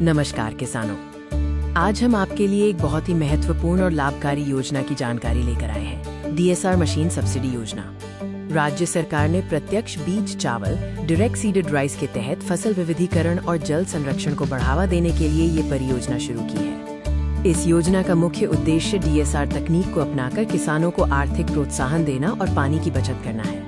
नमस्कार किसानों, आज हम आपके लिए एक बहुत ही महत्वपूर्ण और लाभकारी योजना की जानकारी लेकर आए हैं। DSR मशीन सब्सिडी योजना। राज्य सरकार ने प्रत्यक्ष बीज चावल डायरेक्ट सीडेड राइस के तहत फसल विविधीकरण और जल संरक्षण को बढ़ावा देने के लिए ये परियोजना शुरू की है। इस योजना का मुख्य उद्देश्य DSR तकनीक को अपनाकर किसानों को आर्थिक प्रोत्साहन देना और पानी की बचत करना है।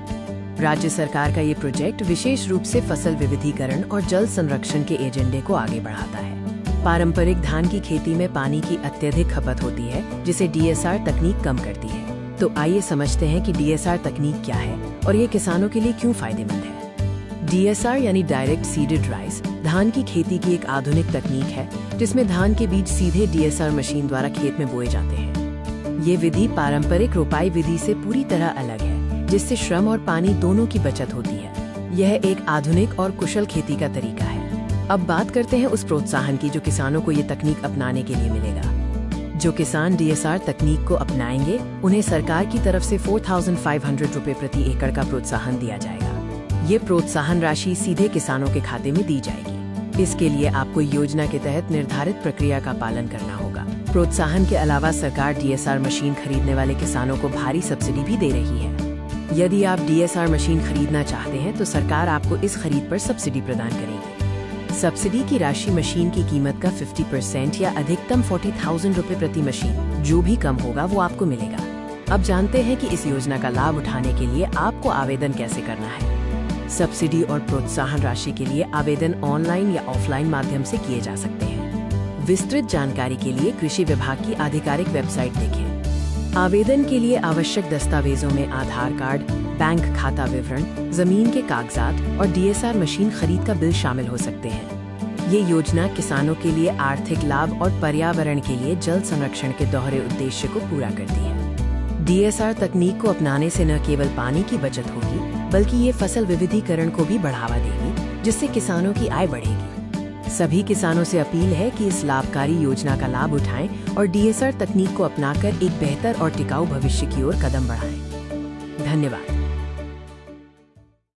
राज्य सरकार का ये प्रोजेक्ट विशेष रूप से फसल विविधीकरण और जल संरक्षण के एजेंडे को आगे बढ़ाता है। पारंपरिक धान की खेती में पानी की अत्यधिक खपत होती है, जिसे DSR तकनीक कम करती है। तो आइए समझते हैं कि DSR तकनीक क्या है और ये किसानों के लिए क्यों फायदेमंद है। DSR यानी डायरेक्ट सीडेड राइस धान की खेती की एक आधुनिक तकनीक है, जिसमें धान के बीज सीधे DSR मशीन द्वारा खेत में बोए जाते हैं। ये विधि पारंपरिक रोपाई विधि से पूरी तरह अलग है, जिससे श्रम और पानी दोनों की बचत होती है। यह एक आधुनिक और कुशल खेती का तरीका है। अब बात करते हैं उस प्रोत्साहन की जो किसानों को ये तकनीक अपनाने के लिए मिलेगा। जो किसान DSR तकनीक को अपनाएंगे, उन्हें सरकार की तरफ से 4,500 रुपए प्रति एकड़ का प्रोत्साहन दिया जाएगा। ये प्रोत्साहन राशि सीधे किसानों के खाते में दी जाएगी। इसके लिए आपको योजना के तहत निर्धारित प्रक्रिया का पालन करना होगा। प्रोत्साहन के अलावा सरकार DSR मशीन खरीदने वाले किसानों को भारी सब्सिडी भी दे रही है। यदि आप DSR मशीन खरीदना चाहते हैं तो सरकार आपको इस खरीद पर सब्सिडी प्रदान करेगी। सब्सिडी की राशि मशीन की कीमत का 50% या अधिकतम 40,000 रुपए प्रति मशीन, जो भी कम होगा वो आपको मिलेगा। अब जानते हैं कि इस योजना का लाभ उठाने के लिए आपको आवेदन कैसे करना है। सब्सिडी और प्रोत्साहन राशि के लिए आवेदन ऑनलाइन या ऑफलाइन माध्यम से किए जा सकते हैं। विस्तृत जानकारी के लिए कृषि विभाग की आधिकारिक वेबसाइट देखें। आवेदन के लिए आवश्यक दस्तावेजों में आधार कार्ड, बैंक खाता विवरण, जमीन के कागजात और DSR मशीन खरीद का बिल शामिल हो सकते हैं। ये योजना किसानों के लिए आर्थिक लाभ और पर्यावरण के लिए जल संरक्षण के दोहरे उद्देश्य को पूरा करती है। DSR तकनीक को अपनाने से न केवल पानी की बचत होगी, बल्कि ये फसल विविधीकरण को भी बढ़ावा देगी, जिससे किसानों की आय बढ़ेगी। सभी किसानों से अपील है कि इस लाभकारी योजना का लाभ उठाएं और DSR तकनीक को अपनाकर एक बेहतर और टिकाऊ भविष्य की ओर कदम बढ़ाएं। धन्यवाद।